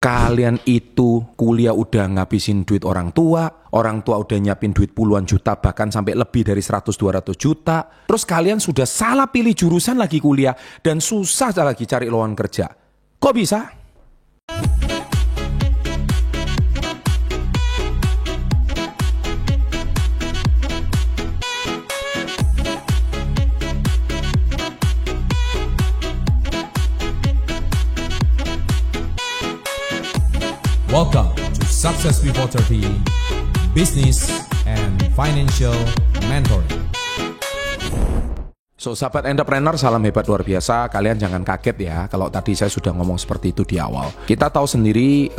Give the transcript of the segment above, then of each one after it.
Kalian itu kuliah udah ngabisin duit orang tua udah nyiapin duit puluhan juta, bahkan sampai lebih dari 100-200 juta. Terus kalian sudah salah pilih jurusan lagi kuliah, dan susah lagi cari lowongan kerja. Kok bisa? Welcome to Success Before 30 Business and Financial Mentoring. So, sahabat entrepreneur, salam hebat luar biasa. Kalian jangan kaget ya kalau tadi saya sudah ngomong seperti itu di awal. Kita tahu sendiri,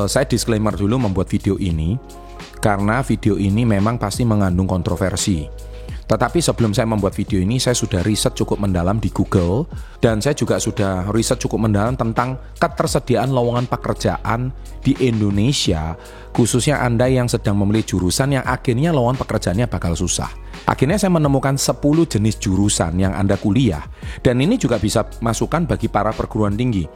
saya disclaimer dulu membuat video ini karena video ini memang pasti mengandung kontroversi. Tetapi sebelum saya membuat video ini, saya sudah riset cukup mendalam di Google, dan saya juga sudah riset cukup mendalam tentang ketersediaan lowongan pekerjaan di Indonesia, khususnya Anda yang sedang memilih jurusan yang akhirnya lowongan pekerjaannya bakal susah. Akhirnya saya menemukan 10 jenis jurusan yang Anda kuliah, dan ini juga bisa masukan bagi para perguruan tinggi.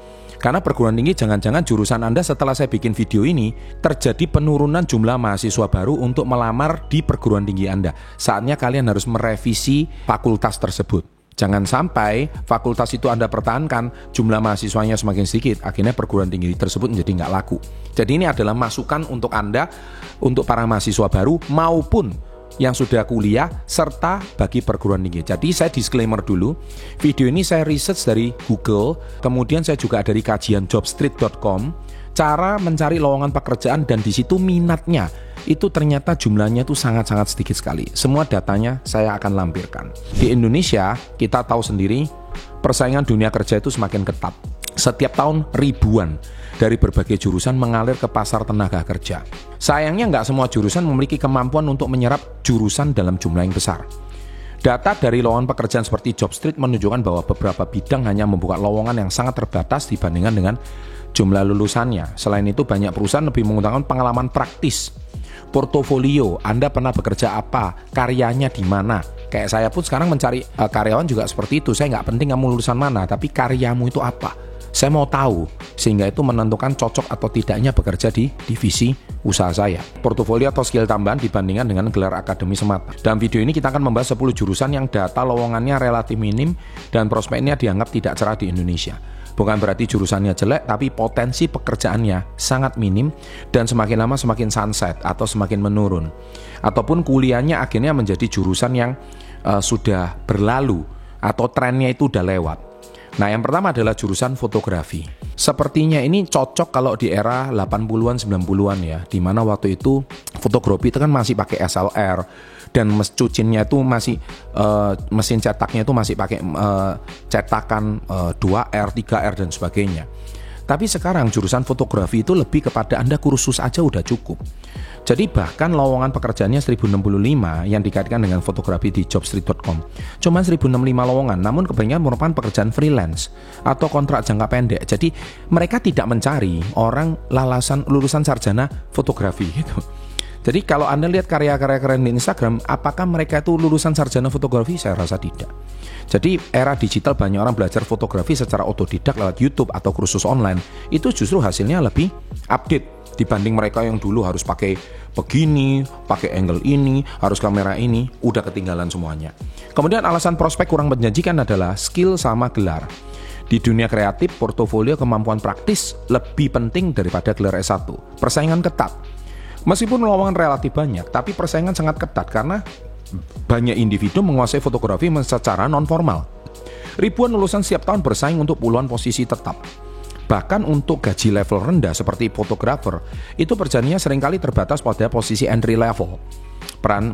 Karena perguruan tinggi, jangan-jangan jurusan Anda setelah saya bikin video ini terjadi penurunan jumlah mahasiswa baru untuk melamar di perguruan tinggi Anda. Saatnya kalian harus merevisi fakultas tersebut. Jangan sampai fakultas itu Anda pertahankan, jumlah mahasiswanya semakin sedikit, akhirnya perguruan tinggi tersebut menjadi nggak laku. Jadi ini adalah masukan untuk Anda, untuk para mahasiswa baru maupun yang sudah kuliah, serta bagi perguruan tinggi. Jadi saya disclaimer dulu, video ini saya research dari Google, kemudian saya juga dari kajian jobstreet.com, cara mencari lowongan pekerjaan, dan di situ minatnya itu ternyata jumlahnya itu sangat-sangat sedikit sekali. Semua datanya saya akan lampirkan. Di Indonesia, kita tahu sendiri, persaingan dunia kerja itu semakin ketat. Setiap tahun ribuan dari berbagai jurusan mengalir ke pasar tenaga kerja. Sayangnya nggak semua jurusan memiliki kemampuan untuk menyerap jurusan dalam jumlah yang besar. Data dari lowongan pekerjaan seperti Jobstreet menunjukkan bahwa beberapa bidang hanya membuka lowongan yang sangat terbatas dibandingkan dengan jumlah lulusannya. Selain itu, banyak perusahaan lebih mengutamakan pengalaman praktis, portofolio, Anda pernah bekerja apa, karyanya di mana. Kayak saya pun sekarang mencari karyawan juga seperti itu. Saya nggak penting kamu lulusan mana, tapi karyamu itu apa. Saya mau tahu, sehingga itu menentukan cocok atau tidaknya bekerja di divisi usaha saya. Portofolio atau skill tambahan dibandingkan dengan gelar akademi semata. Dalam video ini kita akan membahas 10 jurusan yang data lowongannya relatif minim dan prospeknya dianggap tidak cerah di Indonesia. Bukan berarti jurusannya jelek, tapi potensi pekerjaannya sangat minim dan semakin lama semakin sunset atau semakin menurun. Ataupun kuliahnya akhirnya menjadi jurusan yang sudah berlalu atau trennya itu udah lewat. Nah, yang pertama adalah jurusan fotografi. Sepertinya ini cocok kalau di era 80-an, 90-an ya, di mana waktu itu fotografi itu kan masih pakai SLR, dan cucinnya itu masih mesin cetaknya itu masih pakai cetakan 2R, 3R dan sebagainya. Tapi sekarang jurusan fotografi itu lebih kepada Anda kursus aja udah cukup. Jadi bahkan lowongan pekerjaannya 1065 yang dikaitkan dengan fotografi di jobstreet.com. Cuma 1065 lowongan, namun kebanyakan merupakan pekerjaan freelance atau kontrak jangka pendek. Jadi mereka tidak mencari orang lulusan sarjana fotografi gitu. Jadi kalau Anda lihat karya-karya keren di Instagram, apakah mereka itu lulusan sarjana fotografi? Saya rasa tidak. Jadi era digital banyak orang belajar fotografi secara otodidak lewat YouTube atau kursus online. Itu justru hasilnya lebih update dibanding mereka yang dulu harus pakai begini, pakai angle ini, harus kamera ini, udah ketinggalan semuanya. Kemudian alasan prospek kurang menjanjikan adalah skill sama gelar. Di dunia kreatif, portofolio kemampuan praktis lebih penting daripada gelar S1. Persaingan ketat. Meskipun lowongan relatif banyak, tapi persaingan sangat ketat karena banyak individu menguasai fotografi secara non-formal. Ribuan lulusan setiap tahun bersaing untuk puluhan posisi tetap. Bahkan untuk gaji level rendah seperti fotografer, itu perjanjiannya seringkali terbatas pada posisi entry level.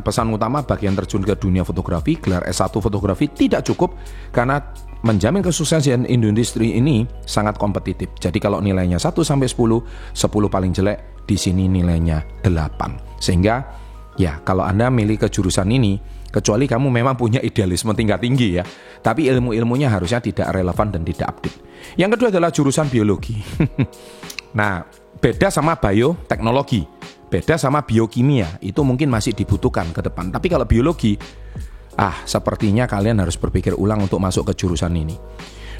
Pesan utama bagi yang terjun ke dunia fotografi, gelar S1 fotografi tidak cukup karena menjamin kesuksesan industri ini sangat kompetitif. Jadi kalau nilainya 1-10, 10 paling jelek, di sini nilainya 8. Sehingga ya kalau Anda milih ke jurusan ini, kecuali kamu memang punya idealisme tingkat tinggi ya, tapi ilmu-ilmunya harusnya tidak relevan dan tidak update. Yang kedua adalah jurusan biologi. Nah, beda sama bioteknologi, beda sama biokimia, itu mungkin masih dibutuhkan ke depan. Tapi kalau biologi, sepertinya kalian harus berpikir ulang untuk masuk ke jurusan ini.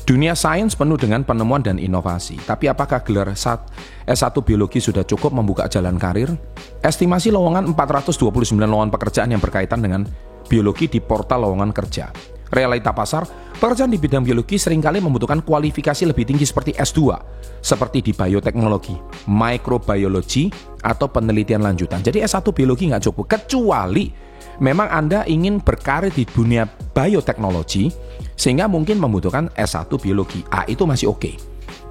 Dunia sains penuh dengan penemuan dan inovasi. Tapi apakah gelar S1 Biologi sudah cukup membuka jalan karir? Estimasi lowongan 429 lowongan pekerjaan yang berkaitan dengan biologi di portal lowongan kerja. Realita pasar, pekerjaan di bidang biologi seringkali membutuhkan kualifikasi lebih tinggi seperti S2, seperti di bioteknologi, microbiology, atau penelitian lanjutan. Jadi S1 biologi nggak cukup, kecuali memang Anda ingin berkarir di dunia bioteknologi, sehingga mungkin membutuhkan S1 biologi. Itu masih oke.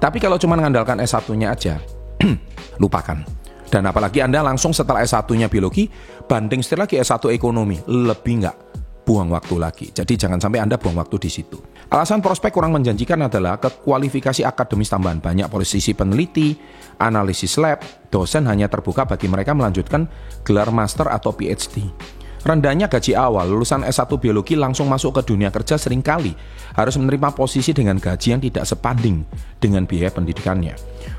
Tapi kalau cuma mengandalkan S1-nya aja, lupakan. Dan apalagi Anda langsung setelah S1-nya biologi, banding setelah lagi S1 ekonomi, lebih nggak buang waktu lagi. Jadi jangan sampai Anda buang waktu di situ. Alasan prospek kurang menjanjikan adalah kualifikasi akademis tambahan. Banyak posisi peneliti, analisis lab, dosen hanya terbuka bagi mereka melanjutkan gelar master atau PhD. Rendahnya gaji awal, lulusan S1 biologi langsung masuk ke dunia kerja seringkali harus menerima posisi dengan gaji yang tidak sebanding dengan biaya pendidikannya.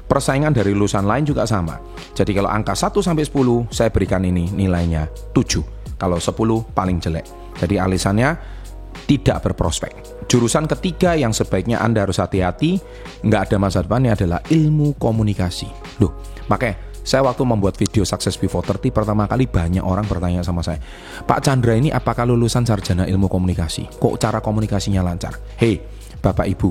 Persaingan dari lulusan lain juga sama. Jadi kalau angka 1-10, saya berikan ini nilainya 7. Kalau 10 paling jelek. Jadi alasannya tidak berprospek. Jurusan ketiga yang sebaiknya Anda harus hati-hati, nggak ada masa depannya adalah ilmu komunikasi. Loh, makanya saya waktu membuat video Success Before 30 pertama kali banyak orang bertanya sama saya, Pak Chandra ini apakah lulusan sarjana ilmu komunikasi? Kok cara komunikasinya lancar? Hei, Bapak Ibu,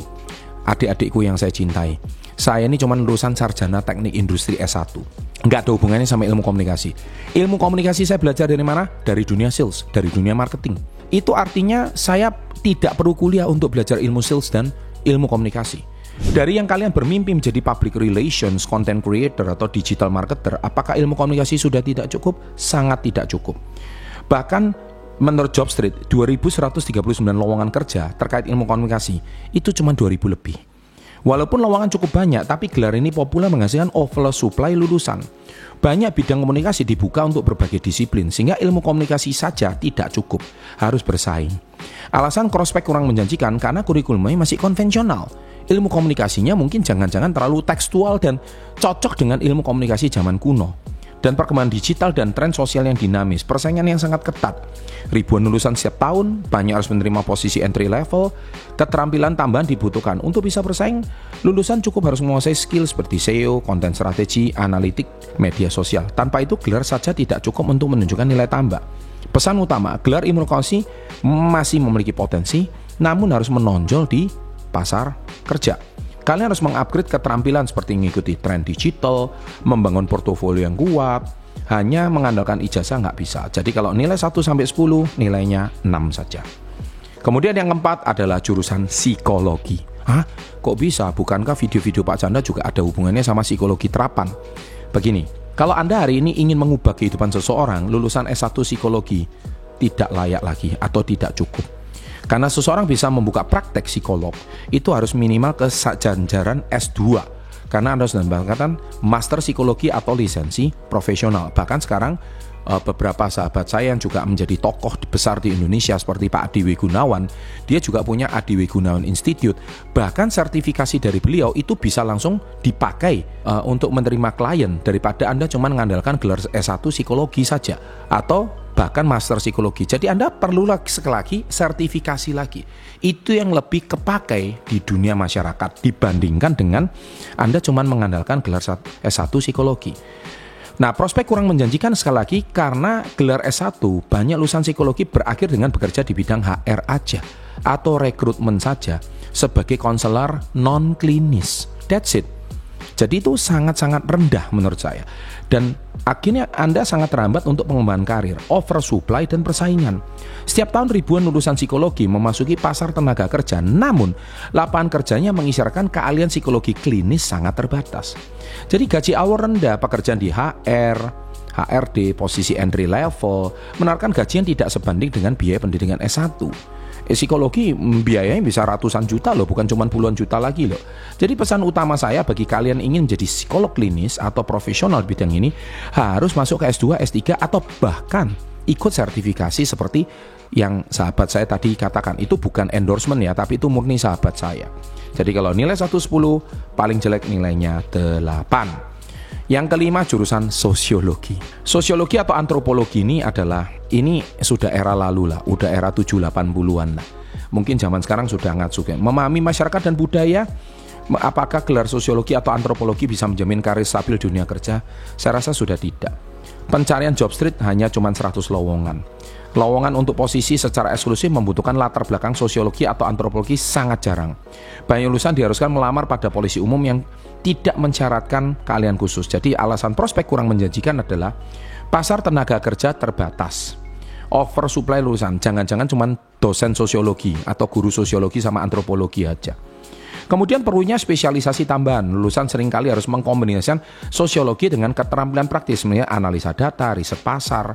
adik-adikku yang saya cintai, saya ini cuma lulusan sarjana teknik industri S1. Nggak ada hubungannya sama ilmu komunikasi. Ilmu komunikasi saya belajar dari mana? Dari dunia sales, dari dunia marketing. Itu artinya saya tidak perlu kuliah untuk belajar ilmu sales dan ilmu komunikasi. Dari yang kalian bermimpi menjadi public relations, content creator, atau digital marketer, apakah ilmu komunikasi sudah tidak cukup? Sangat tidak cukup. Bahkan menurut Jobstreet, 2.139 lowongan kerja terkait ilmu komunikasi itu cuma 2.000 lebih. Walaupun lowongan cukup banyak, tapi gelar ini populer menghasilkan oversupply lulusan. Banyak bidang komunikasi dibuka untuk berbagai disiplin, sehingga ilmu komunikasi saja tidak cukup, harus bersaing. Alasan prospek kurang menjanjikan karena kurikulumnya masih konvensional. Ilmu komunikasinya mungkin jangan-jangan terlalu tekstual dan cocok dengan ilmu komunikasi zaman kuno. Dan perkembangan digital dan tren sosial yang dinamis, persaingan yang sangat ketat. Ribuan lulusan setiap tahun, banyak harus menerima posisi entry level, keterampilan tambahan dibutuhkan. Untuk bisa bersaing, lulusan cukup harus menguasai skill seperti SEO, konten strategi, analitik, media sosial. Tanpa itu, gelar saja tidak cukup untuk menunjukkan nilai tambah. Pesan utama, gelar ilmu komunikasi masih memiliki potensi, namun harus menonjol di pasar kerja. Kalian harus mengupgrade keterampilan seperti mengikuti tren digital, membangun portofolio yang kuat. Hanya mengandalkan ijazah nggak bisa. Jadi kalau nilai 1-10, nilainya 6 saja. Kemudian yang keempat adalah jurusan psikologi. Hah? Kok bisa? Bukankah video-video Pak Chandra juga ada hubungannya sama psikologi terapan? Begini, kalau Anda hari ini ingin mengubah kehidupan seseorang, lulusan S1 psikologi tidak layak lagi atau tidak cukup. Karena seseorang bisa membuka praktek psikolog, itu harus minimal ke jajaran S2. Karena Anda harus mendapatkan master psikologi atau lisensi profesional. Bahkan sekarang beberapa sahabat saya yang juga menjadi tokoh besar di Indonesia seperti Pak Adiwi Gunawan, dia juga punya Adiwi Gunawan Institute. Bahkan sertifikasi dari beliau itu bisa langsung dipakai untuk menerima klien daripada Anda cuma mengandalkan gelar S1 psikologi saja atau bahkan master psikologi. Jadi Anda perlu sekali lagi sertifikasi lagi. Itu yang lebih kepakai di dunia masyarakat dibandingkan dengan Anda cuma mengandalkan gelar S1 psikologi. Nah, prospek kurang menjanjikan sekali lagi karena gelar S1 banyak lulusan psikologi berakhir dengan bekerja di bidang HR aja atau rekrutmen saja sebagai konselor non-klinis. That's it. Jadi itu sangat-sangat rendah menurut saya. Dan akhirnya Anda sangat terhambat untuk pengembangan karir, oversupply dan persaingan. Setiap tahun ribuan lulusan psikologi memasuki pasar tenaga kerja, namun lapangan kerjanya mengisyaratkan keahlian psikologi klinis sangat terbatas. Jadi gaji awal rendah, pekerjaan di HR, HRD, posisi entry level, menawarkan gaji yang tidak sebanding dengan biaya pendidikan S1. Psikologi biayanya bisa ratusan juta loh, bukan cuma puluhan juta lagi loh. Jadi pesan utama saya bagi kalian ingin menjadi psikolog klinis atau profesional bidang ini, harus masuk ke S2, S3 atau bahkan ikut sertifikasi seperti yang sahabat saya tadi katakan. Itu bukan endorsement ya, tapi itu murni sahabat saya. Jadi kalau nilai 1-10, paling jelek nilainya 8. Yang kelima, jurusan sosiologi. Sosiologi atau antropologi ini sudah era lalu lah, udah era 7-80-an lah. Mungkin zaman sekarang sudah ngatsuke. Memahami masyarakat dan budaya, apakah gelar sosiologi atau antropologi bisa menjamin karir stabil dunia kerja? Saya rasa sudah tidak. Pencarian job street hanya cuma 100 lowongan. Lowongan untuk posisi secara eksklusif membutuhkan latar belakang sosiologi atau antropologi sangat jarang. Banyak lulusan diharuskan melamar pada polisi umum yang tidak mensyaratkan keahlian khusus. Jadi alasan prospek kurang menjanjikan adalah pasar tenaga kerja terbatas. Over supply lulusan, jangan-jangan cuma dosen sosiologi atau guru sosiologi sama antropologi aja. Kemudian perlunya spesialisasi tambahan. Lulusan seringkali harus mengkombinasikan sosiologi dengan keterampilan praktis, misalnya analisa data, riset pasar.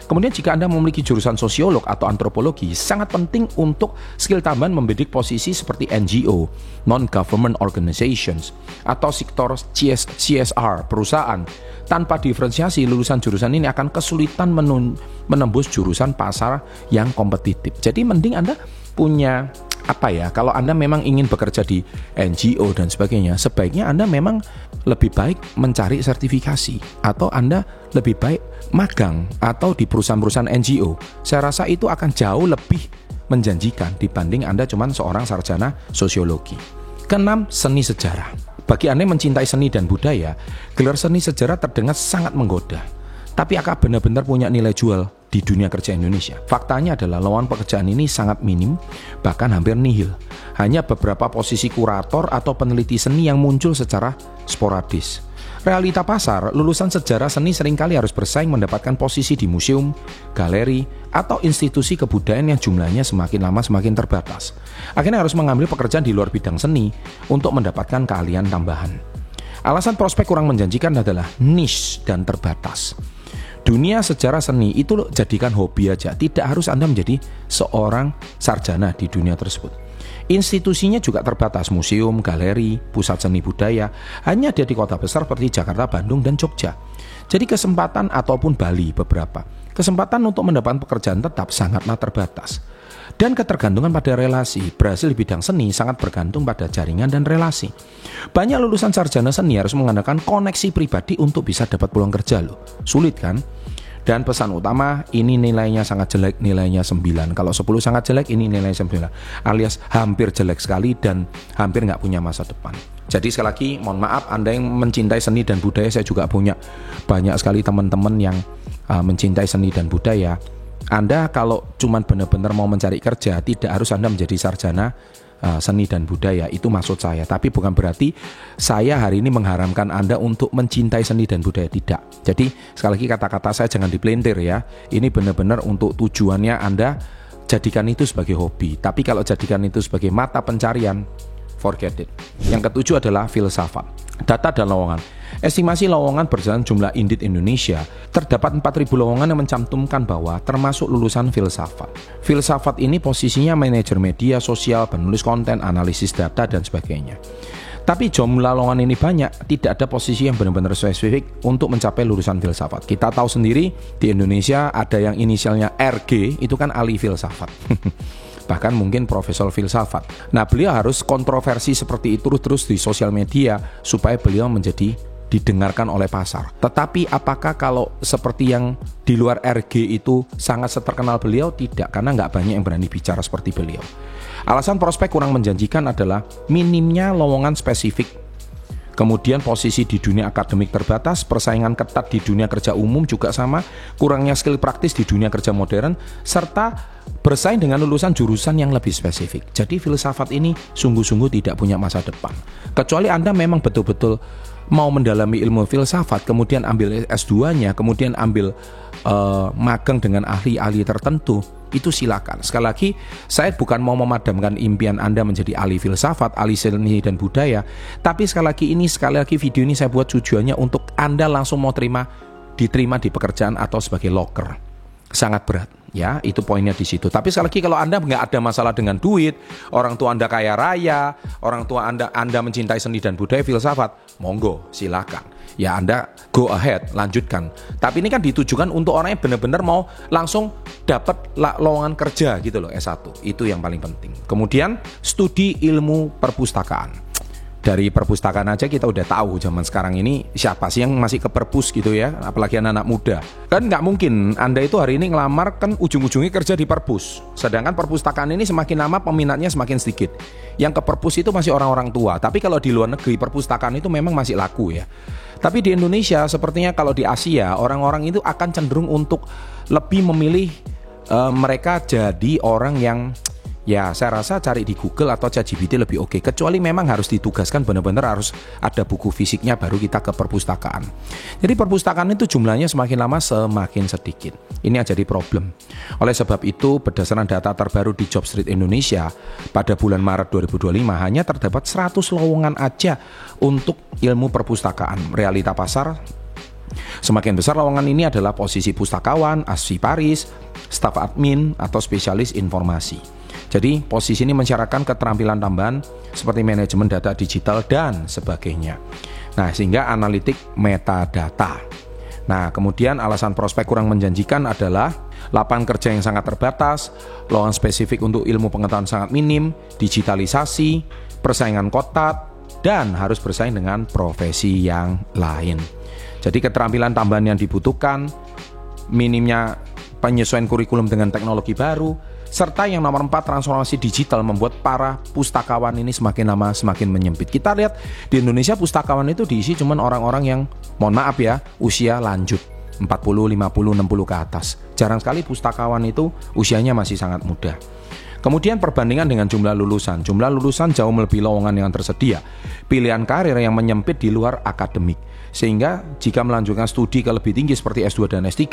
Kemudian jika Anda memiliki jurusan sosiolog atau antropologi, sangat penting untuk skill tambahan membidik posisi seperti NGO, non-government organizations, atau sektor CSR, perusahaan. Tanpa diferensiasi, lulusan jurusan ini akan kesulitan menembus jurusan pasar yang kompetitif. Jadi mending Anda punya kalau Anda memang ingin bekerja di NGO dan sebagainya, sebaiknya Anda memang lebih baik mencari sertifikasi atau Anda lebih baik magang atau di perusahaan-perusahaan NGO. Saya rasa itu akan jauh lebih menjanjikan dibanding Anda cuma seorang sarjana sosiologi. Keenam, seni sejarah. Bagi Anda yang mencintai seni dan budaya, gelar seni sejarah terdengar sangat menggoda. Tapi apakah benar-benar punya nilai jual di dunia kerja Indonesia? Faktanya adalah lowongan pekerjaan ini sangat minim, bahkan hampir nihil. Hanya beberapa posisi kurator atau peneliti seni yang muncul secara sporadis. Realita pasar, lulusan sejarah seni seringkali harus bersaing mendapatkan posisi di museum, galeri, atau institusi kebudayaan yang jumlahnya semakin lama semakin terbatas. Akhirnya harus mengambil pekerjaan di luar bidang seni untuk mendapatkan keahlian tambahan. Alasan prospek kurang menjanjikan adalah niche dan terbatas. Dunia sejarah seni itu jadikan hobi aja, tidak harus Anda menjadi seorang sarjana di dunia tersebut. Institusinya juga terbatas, museum, galeri, pusat seni budaya, hanya ada di kota besar seperti Jakarta, Bandung, dan Jogja. Jadi kesempatan ataupun Bali beberapa. Kesempatan untuk mendapatkan pekerjaan tetap sangatlah terbatas. Dan ketergantungan pada relasi, berhasil di bidang seni sangat bergantung pada jaringan dan relasi. Banyak lulusan sarjana seni harus mengandalkan koneksi pribadi untuk bisa dapat peluang kerja loh. Sulit kan? Dan pesan utama, ini nilainya sangat jelek, nilainya 9. Kalau 10 sangat jelek, ini nilainya 9. Alias hampir jelek sekali dan hampir nggak punya masa depan. Jadi sekali lagi, mohon maaf, Anda yang mencintai seni dan budaya, saya juga punya banyak sekali teman-teman yang mencintai seni dan budaya. Anda kalau cuma benar-benar mau mencari kerja, tidak harus Anda menjadi sarjana seni dan budaya, itu maksud saya. Tapi bukan berarti saya hari ini mengharamkan Anda untuk mencintai seni dan budaya, tidak. Jadi sekali lagi kata-kata saya jangan dipelintir ya. Ini benar-benar untuk tujuannya Anda jadikan itu sebagai hobi. Tapi kalau jadikan itu sebagai mata pencarian, forget it. Yang ketujuh adalah filsafat. Data dan lowongan. Estimasi lowongan berdasarkan jumlah Indeed Indonesia, terdapat 4.000 lowongan yang mencantumkan bahwa termasuk lulusan filsafat. Filsafat ini posisinya manajer media sosial, penulis konten, analisis data, dan sebagainya. Tapi jumlah lowongan ini banyak, tidak ada posisi yang benar-benar spesifik untuk mencapai lulusan filsafat. Kita tahu sendiri, di Indonesia ada yang inisialnya RG, itu kan ahli filsafat. Bahkan mungkin profesor filsafat. Nah, beliau harus kontroversi seperti itu terus di sosial media supaya beliau menjadi didengarkan oleh pasar. Tetapi apakah kalau seperti yang di luar RG itu sangat seterkenal beliau? Tidak, karena nggak banyak yang berani bicara seperti beliau. Alasan prospek kurang menjanjikan adalah minimnya lowongan spesifik. Kemudian posisi di dunia akademik terbatas, persaingan ketat di dunia kerja umum juga sama, kurangnya skill praktis di dunia kerja modern, serta bersaing dengan lulusan jurusan yang lebih spesifik. Jadi filsafat ini sungguh-sungguh tidak punya masa depan. Kecuali Anda memang betul-betul mau mendalami ilmu filsafat, kemudian ambil S2-nya, kemudian ambil magang dengan ahli-ahli tertentu, itu silakan. Sekali lagi, saya bukan mau memadamkan impian Anda menjadi ahli filsafat, ahli seni dan budaya, tapi sekali lagi video ini saya buat tujuannya untuk Anda langsung mau diterima di pekerjaan atau sebagai loker. Sangat berat, ya, itu poinnya di situ. Tapi sekali lagi, kalau Anda nggak ada masalah dengan duit, orang tua Anda kaya raya, orang tua Anda mencintai seni dan budaya, filsafat, monggo, silakan. Ya, Anda go ahead, lanjutkan. Tapi ini kan ditujukan untuk orang yang benar-benar mau langsung dapat lowongan kerja gitu loh, S1. Itu yang paling penting. Kemudian studi ilmu perpustakaan. Dari perpustakaan aja kita udah tahu zaman sekarang ini siapa sih yang masih ke perpus gitu ya, apalagi anak-anak muda. Kan nggak mungkin Anda itu hari ini ngelamar kan ujung-ujungnya kerja di perpus. Sedangkan perpustakaan ini semakin lama peminatnya semakin sedikit. Yang ke perpus itu masih orang-orang tua. Tapi kalau di luar negeri perpustakaan itu memang masih laku ya. Tapi di Indonesia sepertinya kalau di Asia orang-orang itu akan cenderung untuk lebih memilih mereka jadi orang yang ya saya rasa cari di Google atau ChatGPT lebih oke. Kecuali memang harus ditugaskan benar-benar harus ada buku fisiknya baru kita ke perpustakaan. Jadi perpustakaan itu jumlahnya semakin lama semakin sedikit. Ini yang jadi problem. Oleh sebab itu berdasarkan data terbaru di JobStreet Indonesia pada bulan Maret 2025 hanya terdapat 100 lowongan aja untuk ilmu perpustakaan. Realita pasar semakin besar lowongan ini adalah posisi pustakawan, arsiparis, staf admin atau spesialis informasi. Jadi posisi ini mensyaratkan keterampilan tambahan seperti manajemen data digital dan sebagainya. Nah, sehingga analitik metadata. Nah, kemudian alasan prospek kurang menjanjikan adalah lapangan kerja yang sangat terbatas, lowongan spesifik untuk ilmu pengetahuan sangat minim, digitalisasi, persaingan ketat, dan harus bersaing dengan profesi yang lain. Jadi keterampilan tambahan yang dibutuhkan, minimnya penyesuaian kurikulum dengan teknologi baru, serta yang nomor 4 transformasi digital membuat para pustakawan ini semakin lama semakin menyempit. Kita lihat di Indonesia pustakawan itu diisi cuman orang-orang yang mohon maaf ya usia lanjut 40, 50, 60 ke atas. Jarang sekali pustakawan itu usianya masih sangat muda. Kemudian perbandingan dengan jumlah lulusan. Jumlah lulusan jauh melebihi lowongan yang tersedia. Pilihan karir yang menyempit di luar akademik. Sehingga jika melanjutkan studi ke lebih tinggi seperti S2 dan S3,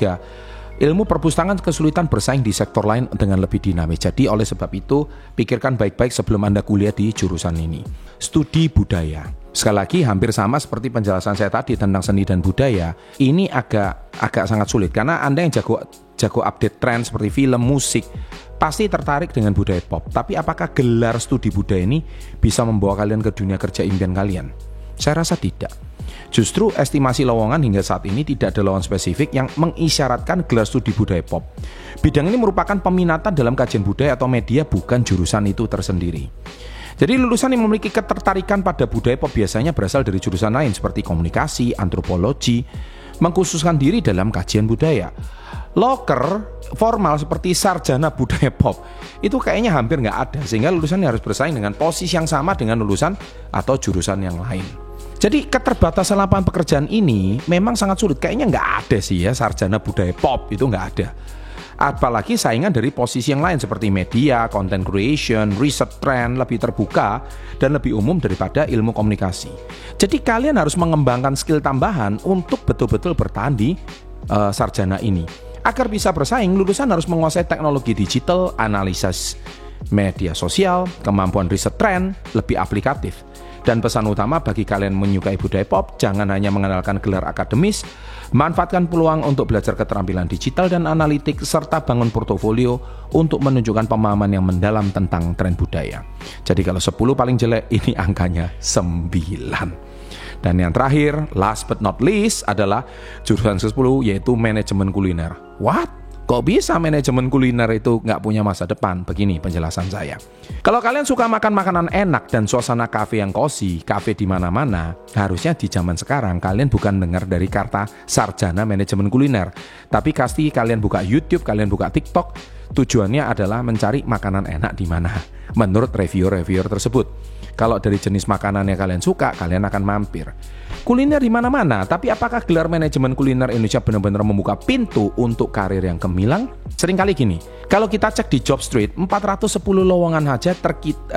ilmu perpustakaan kesulitan bersaing di sektor lain dengan lebih dinamis. Jadi oleh sebab itu, pikirkan baik-baik sebelum Anda kuliah di jurusan ini. Studi budaya. Sekali lagi hampir sama seperti penjelasan saya tadi tentang seni dan budaya. Ini agak sangat sulit karena Anda yang jago update tren seperti film, musik, pasti tertarik dengan budaya pop. Tapi apakah gelar studi budaya ini bisa membawa kalian ke dunia kerja impian kalian? Saya rasa tidak. Justru estimasi lowongan hingga saat ini tidak ada lowongan spesifik yang mengisyaratkan gelar studi budaya pop. Bidang ini merupakan peminatan dalam kajian budaya atau media, bukan jurusan itu tersendiri. Jadi lulusan yang memiliki ketertarikan pada budaya pop biasanya berasal dari jurusan lain seperti komunikasi, antropologi, mengkhususkan diri dalam kajian budaya. Loker formal seperti sarjana budaya pop itu kayaknya hampir nggak ada, sehingga lulusan harus bersaing dengan posisi yang sama dengan lulusan atau jurusan yang lain. Jadi keterbatasan lapangan pekerjaan ini memang sangat sulit. Kayaknya nggak ada sih ya sarjana budaya pop, itu nggak ada. Apalagi saingan dari posisi yang lain seperti media, content creation, research trend lebih terbuka dan lebih umum daripada ilmu komunikasi. Jadi kalian harus mengembangkan skill tambahan untuk betul-betul bertahan di sarjana ini. Agar bisa bersaing, lulusan harus menguasai teknologi digital, analisis media sosial, kemampuan riset trend, lebih aplikatif. Dan pesan utama bagi kalian menyukai budaya pop, jangan hanya mengandalkan gelar akademis, manfaatkan peluang untuk belajar keterampilan digital dan analitik, serta bangun portofolio untuk menunjukkan pemahaman yang mendalam tentang tren budaya. Jadi kalau 10 paling jelek, ini angkanya 9. Dan yang terakhir, last but not least adalah jurusan ke-10 yaitu manajemen kuliner. What? Kok bisa manajemen kuliner itu nggak punya masa depan? Begini penjelasan saya. Kalau kalian suka makan makanan enak dan suasana kafe yang cozy, kafe di mana-mana, harusnya di zaman sekarang kalian bukan dengar dari kata sarjana manajemen kuliner, tapi pasti kalian buka YouTube, kalian buka TikTok, tujuannya adalah mencari makanan enak di mana. Menurut reviewer tersebut, kalau dari jenis makanan yang kalian suka, kalian akan mampir. Kuliner di mana-mana, tapi apakah gelar manajemen kuliner Indonesia benar-benar membuka pintu untuk karir yang gemilang? Seringkali gini, kalau kita cek di JobStreet, 410 lowongan saja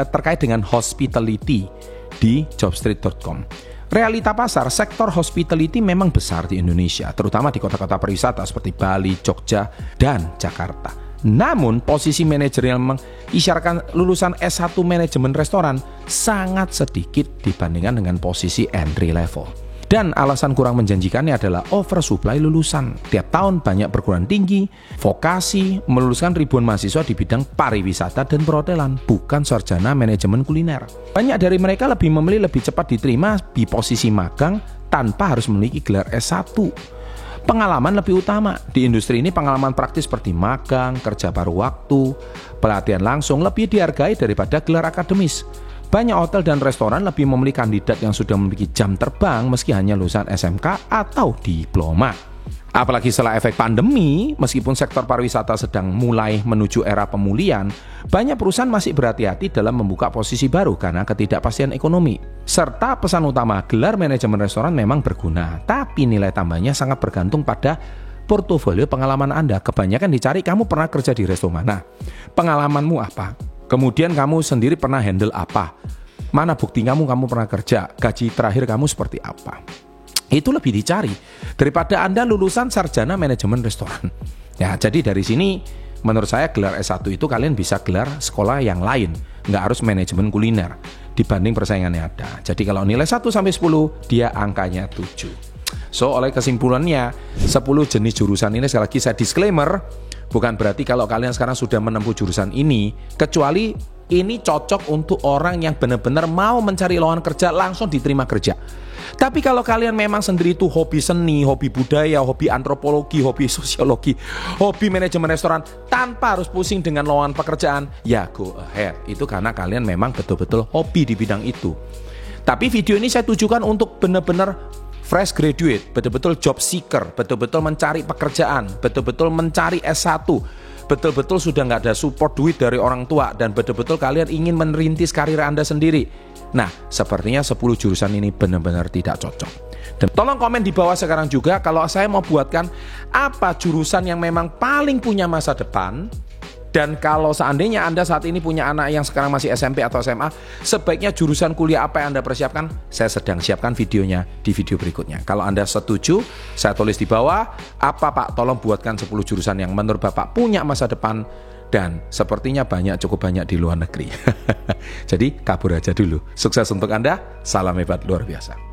terkait dengan hospitality di jobstreet.com. Realita pasar, sektor hospitality memang besar di Indonesia, terutama di kota-kota pariwisata seperti Bali, Jogja, dan Jakarta. Namun, posisi manajerial mengisyaratkan lulusan S1 manajemen restoran sangat sedikit dibandingkan dengan posisi entry level. Dan alasan kurang menjanjikannya adalah oversupply lulusan. Tiap tahun banyak perguruan tinggi, vokasi, meluluskan ribuan mahasiswa di bidang pariwisata dan perhotelan, bukan sarjana manajemen kuliner. Banyak dari mereka lebih memilih lebih cepat diterima di posisi magang tanpa harus memiliki gelar S1. Pengalaman lebih utama. Di industri ini pengalaman praktis seperti magang, kerja paruh waktu, pelatihan langsung lebih dihargai daripada gelar akademis. Banyak hotel dan restoran lebih memilih kandidat yang sudah memiliki jam terbang meski hanya lulusan SMK atau diploma. Apalagi setelah efek pandemi, meskipun sektor pariwisata sedang mulai menuju era pemulihan, banyak perusahaan masih berhati-hati dalam membuka posisi baru karena ketidakpastian ekonomi. Serta pesan utama, gelar manajemen restoran memang berguna, tapi nilai tambahnya sangat bergantung pada portofolio pengalaman Anda. Kebanyakan dicari kamu pernah kerja di resto mana, pengalamanmu apa, kemudian kamu sendiri pernah handle apa, mana bukti kamu pernah kerja, gaji terakhir kamu seperti apa. Itu lebih dicari daripada Anda lulusan sarjana manajemen restoran. Ya, jadi dari sini menurut saya gelar S1 itu kalian bisa gelar sekolah yang lain, nggak harus manajemen kuliner dibanding persaingannya ada. Jadi kalau nilai 1 sampai 10 dia angkanya 7. So oleh kesimpulannya 10 jenis jurusan ini, sekali lagi saya disclaimer, bukan berarti kalau kalian sekarang sudah menempuh jurusan ini, kecuali ini cocok untuk orang yang benar-benar mau mencari lowongan kerja langsung diterima kerja. Tapi kalau kalian memang sendiri itu hobi seni, hobi budaya, hobi antropologi, hobi sosiologi, hobi manajemen restoran tanpa harus pusing dengan lowongan pekerjaan, ya go ahead. Itu karena kalian memang betul-betul hobi di bidang itu. Tapi video ini saya tujukan untuk benar-benar fresh graduate, betul-betul job seeker, betul-betul mencari pekerjaan, betul-betul mencari S1, betul-betul sudah nggak ada support duit dari orang tua, dan betul-betul kalian ingin merintis karir Anda sendiri. Nah, sepertinya 10 jurusan ini benar-benar tidak cocok. Dan tolong komen di bawah sekarang juga kalau saya mau buatkan apa jurusan yang memang paling punya masa depan. Dan kalau seandainya Anda saat ini punya anak yang sekarang masih SMP atau SMA, sebaiknya jurusan kuliah apa yang Anda persiapkan? Saya sedang siapkan videonya di video berikutnya. Kalau Anda setuju, saya tulis di bawah, apa Pak, tolong buatkan 10 jurusan yang menurut Bapak punya masa depan. Dan sepertinya cukup banyak di luar negeri. Jadi kabur aja dulu. Sukses untuk Anda, salam hebat luar biasa.